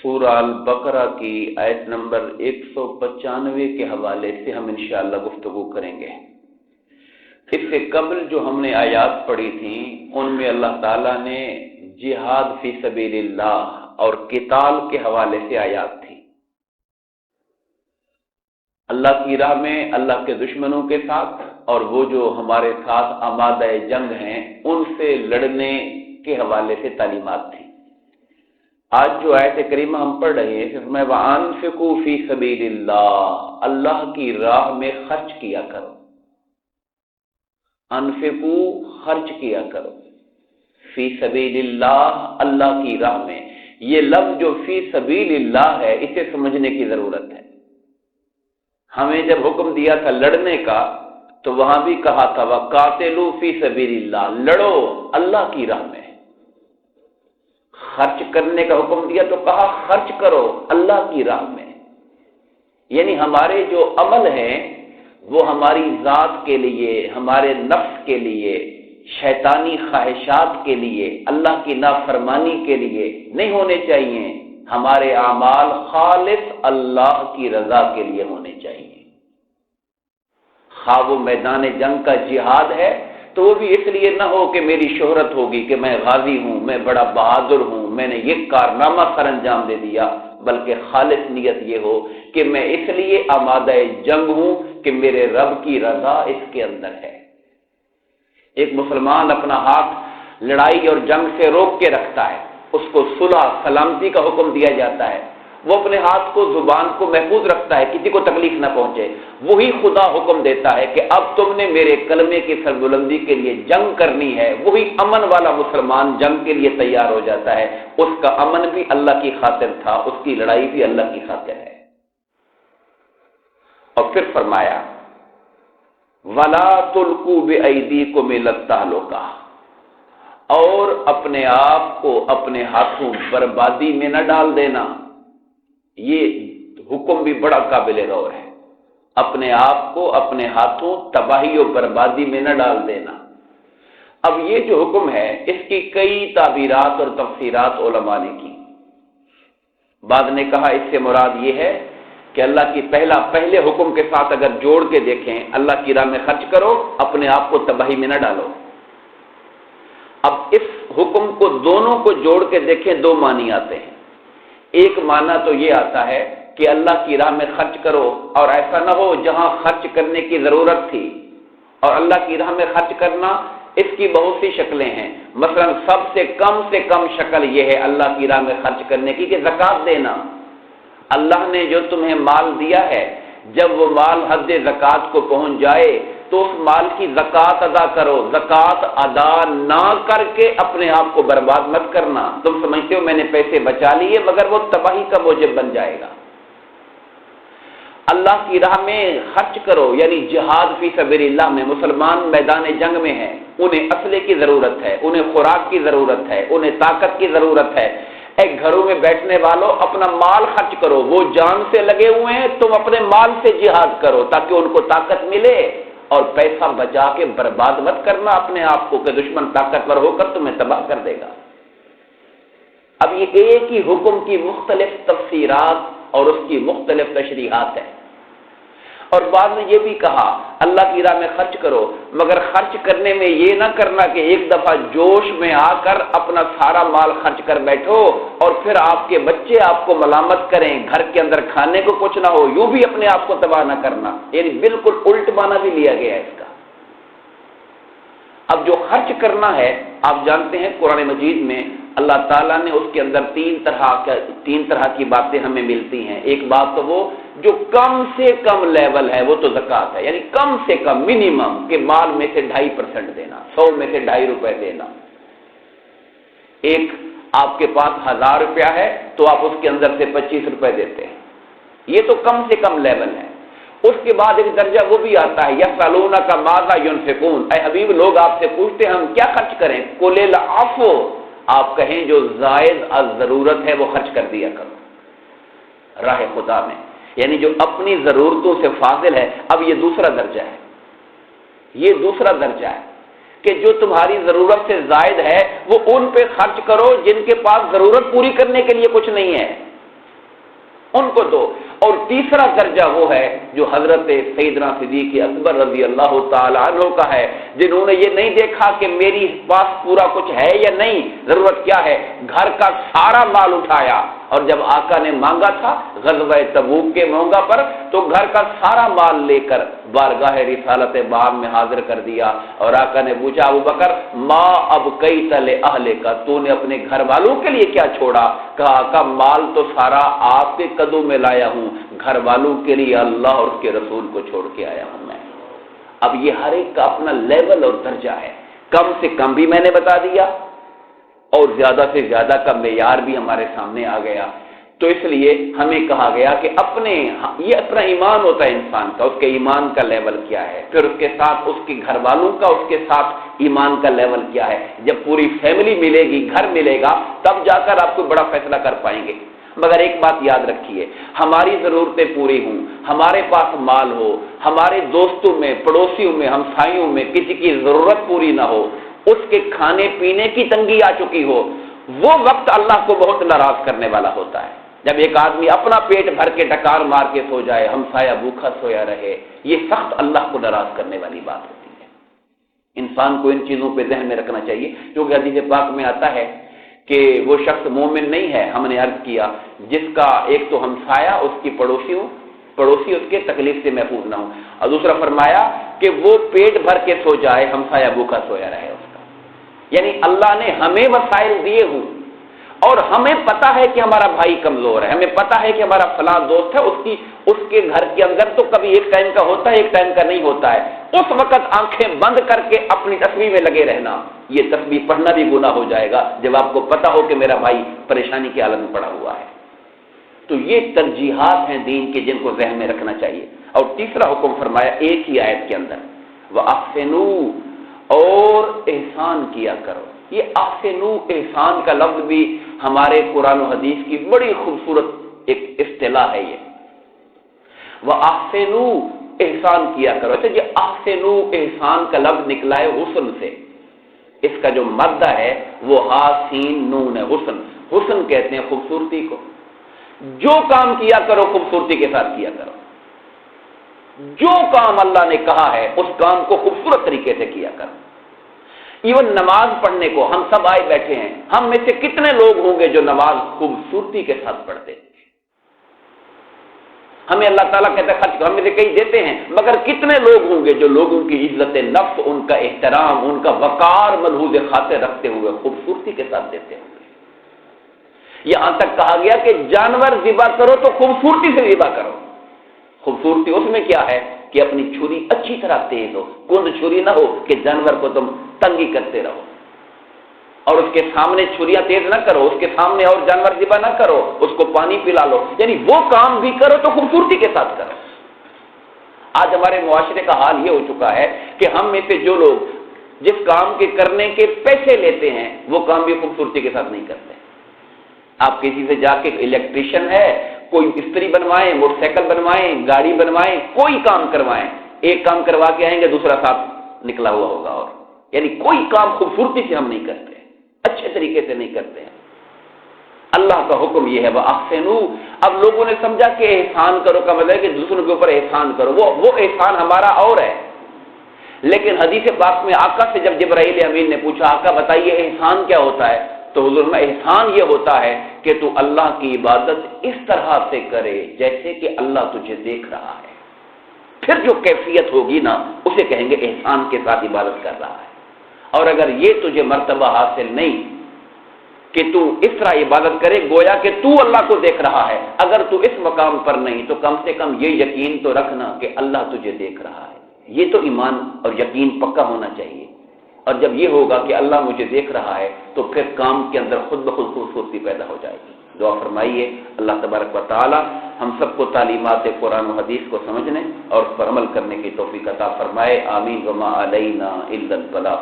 سورہ البقرہ کی آیت نمبر 195 کے حوالے سے ہم انشاءاللہ گفتگو کریں گے۔ اس سے قبل جو ہم نے آیات پڑھی تھیں ان میں اللہ تعالیٰ نے جہاد فی سبیل اللہ اور قتال کے حوالے سے آیات تھی۔ اللہ کی راہ میں اللہ کے دشمنوں کے ساتھ اور وہ جو ہمارے ساتھ آمادہ جنگ ہیں ان سے لڑنے کے حوالے سے تعلیمات تھیں۔ آج جو آیت کریمہ ہم پڑھ رہے ہیں اس میں وَأَنفِقُوا فِي سَبِيلِ اللَّهِ، اللہ کی راہ میں خرچ کیا کرو۔ انفقوا، خرچ کیا کرو، فی سبیل اللہ، اللہ کی راہ میں۔ یہ لفظ جو فی سبیل اللہ ہے اسے سمجھنے کی ضرورت ہے۔ ہمیں جب حکم دیا تھا لڑنے کا تو وہاں بھی کہا تھا وَقَاتِلُوا فِي سَبِيلِ اللَّهِ، لڑو اللہ کی راہ میں۔ خرچ کرنے کا حکم دیا تو کہا خرچ کرو اللہ کی راہ میں۔ یعنی ہمارے جو عمل ہیں وہ ہماری ذات کے لیے، ہمارے نفس کے لیے، شیطانی خواہشات کے لیے، اللہ کی نافرمانی کے لیے نہیں ہونے چاہیے۔ ہمارے اعمال خالص اللہ کی رضا کے لیے ہونے چاہیے۔ خواہ وہ میدان جنگ کا جہاد ہے تو وہ بھی اس لیے نہ ہو کہ میری شہرت ہوگی کہ میں غازی ہوں، میں بڑا بہادر ہوں، میں نے یہ کارنامہ سر انجام دے دیا، بلکہ خالص نیت یہ ہو کہ میں اس لیے آمادہ جنگ ہوں کہ میرے رب کی رضا اس کے اندر ہے۔ ایک مسلمان اپنا ہاتھ لڑائی اور جنگ سے روک کے رکھتا ہے، اس کو صلح سلامتی کا حکم دیا جاتا ہے، وہ اپنے ہاتھ کو، زبان کو محفوظ رکھتا ہے، کسی کو تکلیف نہ پہنچے۔ وہی خدا حکم دیتا ہے کہ اب تم نے میرے کلمے کی سربلندی کے لیے جنگ کرنی ہے۔ وہی امن والا مسلمان جنگ کے لیے تیار ہو جاتا ہے۔ اس کا امن بھی اللہ کی خاطر تھا، اس کی لڑائی بھی اللہ کی خاطر ہے۔ اور پھر فرمایا وَلَا تُلْقُوا بِأَيْدِيكُمْ إِلَى التَّهْلُكَةِ، اور اپنے آپ کو اپنے ہاتھوں بربادی میں نہ ڈال دینا۔ یہ حکم بھی بڑا قابل غور ہے، اپنے آپ کو اپنے ہاتھوں تباہی و بربادی میں نہ ڈال دینا۔ اب یہ جو حکم ہے اس کی کئی تعبیرات اور تفسیرات علماء نے کی۔ بعض نے کہا اس سے مراد یہ ہے کہ اللہ کی پہلے حکم کے ساتھ اگر جوڑ کے دیکھیں، اللہ کی راہ میں خرچ کرو، اپنے آپ کو تباہی میں نہ ڈالو۔ اب اس حکم کو دونوں کو جوڑ کے دیکھیں، دو معنی آتے ہیں۔ ایک معنی تو یہ آتا ہے کہ اللہ کی راہ میں خرچ کرو، اور ایسا نہ ہو جہاں خرچ کرنے کی ضرورت تھی، اور اللہ کی راہ میں خرچ کرنا اس کی بہت سی شکلیں ہیں۔ مثلا سب سے کم شکل یہ ہے اللہ کی راہ میں خرچ کرنے کی کہ زکوٰۃ دینا۔ اللہ نے جو تمہیں مال دیا ہے، جب وہ مال حد زکوٰۃ کو پہنچ جائے تو اس مال کی زکوٰۃ ادا کرو۔ زکوٰۃ ادا نہ کر کے اپنے آپ کو برباد مت کرنا۔ تم سمجھتے ہو میں نے پیسے بچا لیے، مگر وہ تباہی کا موجب بن جائے گا۔ اللہ کی راہ میں خرچ کرو، یعنی جہاد فی سبیل اللہ میں مسلمان میدان جنگ میں ہیں، انہیں اسلحے کی ضرورت ہے، انہیں خوراک کی ضرورت ہے، انہیں طاقت کی ضرورت ہے۔ گھروں میں بیٹھنے والوں اپنا مال خرچ کرو، وہ جان سے لگے ہوئے ہیں، تم اپنے مال سے جہاد کرو تاکہ ان کو طاقت ملے، اور پیسہ بچا کے برباد مت کرنا اپنے آپ کو کہ دشمن طاقتور ہو کر تمہیں تباہ کر دے گا۔ اب یہ ایک ہی حکم کی مختلف تفسیرات اور اس کی مختلف تشریحات ہیں۔ اور بعض نے یہ بھی کہا اللہ کی راہ میں خرچ کرو، مگر خرچ کرنے میں یہ نہ کرنا کہ ایک دفعہ جوش میں آ کر اپنا سارا مال خرچ کر بیٹھو اور پھر آپ کے بچے آپ کو ملامت کریں، گھر کے اندر کھانے کو کچھ نہ ہو، یوں بھی اپنے آپ کو تباہ نہ کرنا۔ یعنی بالکل الٹ معنی بھی لیا گیا ہے اس کا۔ اب جو خرچ کرنا ہے، آپ جانتے ہیں قرآن مجید میں اللہ تعالیٰ نے اس کے اندر تین طرح کی باتیں ہمیں ملتی ہیں۔ ایک بات تو وہ جو کم سے کم لیول ہے، وہ تو زکوٰۃ ہے، یعنی کم سے کم منیمم کہ مال میں سے 2.5% دینا، 100 میں سے 2.5 روپے دینا۔ ایک آپ کے پاس 1000 روپیہ ہے تو آپ اس کے اندر سے 25 روپے دیتے ہیں، یہ تو کم سے کم لیول ہے۔ اس کے بعد ایک درجہ وہ بھی آتا ہے یسألونک ماذا ينفقون، اے حبیب لوگ آپ سے پوچھتے ہیں ہم کیا خرچ کریں، قل العفو، آپ کہیں جو زائد از ضرورت ہے وہ خرچ کر دیا کرو راہ خدا میں، یعنی جو اپنی ضرورتوں سے فاضل ہے۔ اب یہ دوسرا درجہ ہے، یہ دوسرا درجہ ہے کہ جو تمہاری ضرورت سے زائد ہے وہ ان پہ خرچ کرو جن کے پاس ضرورت پوری کرنے کے لیے کچھ نہیں ہے۔ ان کو دو۔ اور تیسرا درجہ وہ ہے جو حضرت سیدنا صدیق اکبر رضی اللہ تعالی عنہ کا ہے، جنہوں نے یہ نہیں دیکھا کہ میری پاس پورا کچھ ہے یا نہیں، ضرورت کیا ہے، گھر کا سارا مال اٹھایا، اور جب آقا نے مانگا تھا غزوہ تبوک کے موقع پر تو گھر کا سارا مال لے کر بارگاہ رسالت بام میں حاضر کر دیا، اور آقا نے پوچھا ابو بکر ما ابقیت لأہلک، تو نے اپنے گھر والوں کے لیے کیا چھوڑا؟ کہا آقا مال تو سارا آپ کے قدموں میں لایا ہوں، گھر والوں کے لیے اللہ اور اس کے رسول کو چھوڑ کے آیا ہوں میں۔ اب یہ ہر ایک کا اپنا لیول اور درجہ ہے، کم سے کم بھی میں نے بتا دیا اور زیادہ سے زیادہ کا معیار بھی ہمارے سامنے آ گیا۔ تو اس لیے ہمیں کہا گیا کہ یہ اپنا ایمان ہوتا ہے انسان کا، اس کے ایمان کا لیول کیا ہے، پھر اس کے ساتھ اس کے گھر والوں کا اس کے ساتھ ایمان کا لیول کیا ہے۔ جب پوری فیملی ملے گی، گھر ملے گا، تب جا کر آپ کوئی بڑا فیصلہ کر پائیں گے۔ مگر ایک بات یاد رکھیے، ہماری ضرورتیں پوری ہوں، ہمارے پاس مال ہو، ہمارے دوستوں میں، پڑوسیوں میں، ہمسایوں میں کسی کی ضرورت پوری نہ ہو، اس کے کھانے پینے کی تنگی آ چکی ہو، وہ وقت اللہ کو بہت ناراض کرنے والا ہوتا ہے۔ جب ایک آدمی اپنا پیٹ بھر کے ڈکار مار کے سو جائے، ہمسایہ بھوکا سویا رہے، یہ سخت اللہ کو ناراض کرنے والی بات ہوتی ہے۔ انسان کو ان چیزوں پہ ذہن میں رکھنا چاہیے، کیونکہ حدیث پاک میں آتا ہے کہ وہ شخص مومن نہیں ہے، ہم نے عرض کیا، جس کا ایک تو ہمسایہ اس کی پڑوسی اس کے تکلیف سے محفوظ نہ ہو، اور دوسرا فرمایا کہ وہ پیٹ بھر کے سو جائے، ہمسایہ بھوکا سویا رہے اس کا۔ یعنی اللہ نے ہمیں وسائل دیے ہوں اور ہمیں پتا ہے کہ ہمارا بھائی کمزور ہے، ہمیں پتا ہے کہ ہمارا فلاں دوست ہے، اس کے گھر کے اندر تو کبھی ایک ٹائم کا ہوتا ہے، ایک ٹائم کا نہیں ہوتا ہے، اس وقت آنکھیں بند کر کے اپنی تسبیح میں لگے رہنا، یہ تسبیح پڑھنا بھی گناہ ہو جائے گا جب آپ کو پتا ہو کہ میرا بھائی پریشانی کی حالت میں پڑا ہوا ہے۔ تو یہ ترجیحات ہیں دین کے جن کو ذہن میں رکھنا چاہیے۔ اور تیسرا حکم فرمایا ایک ہی آیت کے اندر، وَأَحْسِنُوا، اور احسان کیا کرو۔ یہ احسنوا احسان کا لفظ بھی ہمارے قرآن و حدیث کی بڑی خوبصورت ایک اصطلاح ہے یہ، وَأَحْسِنُوا احسان کیا کرو۔ اچھا یہ احسنوا احسان کا لفظ نکلا ہے حسن سے، اس کا جو مادہ ہے وہ ہا سین نون ہے، حسن کہتے ہیں خوبصورتی کو۔ جو کام کیا کرو خوبصورتی کے ساتھ کیا کرو، جو کام اللہ نے کہا ہے اس کام کو خوبصورت طریقے سے کیا کرو۔ ایون نماز پڑھنے کو ہم سب آئے بیٹھے ہیں، ہم میں سے کتنے لوگ ہوں گے جو نماز خوبصورتی کے ساتھ پڑھتے ہیں؟ ہمیں اللہ تعالیٰ کہتا ہے خرچ کرو، ہم میں سے کئی دیتے ہیں، مگر کتنے لوگ ہوں گے جو لوگوں کی عزت نفس، ان کا احترام، ان کا وقار ملحوظ خاطر رکھتے ہوئے خوبصورتی کے ساتھ دیتے ہوں گے؟ یہاں تک کہا گیا کہ جانور ذبح کرو تو خوبصورتی سے ذبح کرو۔ خوبصورتی اس میں کیا ہے کہ اپنی چھری اچھی طرح تیز ہو، کند چھری نہ ہو کہ جانور کو تم تنگی کرتے رہو، اور اس کے سامنے چھریاں تیز نہ کرو، اس کے سامنے اور جانور ذبح نہ کرو، اس کو پانی پلا لو، یعنی وہ کام بھی کرو تو خوبصورتی کے ساتھ کرو۔ آج ہمارے معاشرے کا حال یہ ہو چکا ہے کہ ہم میں سے جو لوگ جس کام کے کرنے کے پیسے لیتے ہیں وہ کام بھی خوبصورتی کے ساتھ نہیں کرتے۔ آپ کسی سے جا کے الیکٹریشین ہے، کوئی استری بنوائیں، موٹر سائیکل بنوائیں، گاڑی بنوائیں، کوئی کام کروائیں، ایک کام کروا کے آئیں گے دوسرا ساتھ نکلا ہوا ہوگا، اور یعنی کوئی کام خوبصورتی سے ہم نہیں کرتے، اچھے طریقے سے نہیں کرتے ہیں۔ اللہ کا حکم یہ ہے وَأَحْسِنُوا۔ اب لوگوں نے سمجھا کہ احسان کرو کا مطلب ہے کہ دوسروں کے اوپر احسان کرو، وہ احسان ہمارا اور ہے، لیکن حدیث پاک میں آقا سے جب جبرائیل امین نے پوچھا آقا بتائیے احسان کیا ہوتا ہے، تو حضور میں احسان یہ ہوتا ہے کہ تو اللہ کی عبادت اس طرح سے کرے جیسے کہ اللہ تجھے دیکھ رہا ہے، پھر جو کیفیت ہوگی نا اسے کہیں گے احسان کے ساتھ عبادت کر رہا ہے۔ اور اگر یہ تجھے مرتبہ حاصل نہیں کہ تو اس طرح عبادت کرے گویا کہ تو اللہ کو دیکھ رہا ہے، اگر تو اس مقام پر نہیں تو کم سے کم یہ یقین تو رکھنا کہ اللہ تجھے دیکھ رہا ہے۔ یہ تو ایمان اور یقین پکا ہونا چاہیے، اور جب یہ ہوگا کہ اللہ مجھے دیکھ رہا ہے تو پھر کام کے اندر خود بخود خوبصورتی پیدا ہو جائے گی۔ دعا فرمائیے اللہ تبارک و تعالی ہم سب کو تعلیمات قرآن و حدیث کو سمجھنے اور اس پر عمل کرنے کی توفیق عطا فرمائے، آمین۔ وما علینا الا البلاغ۔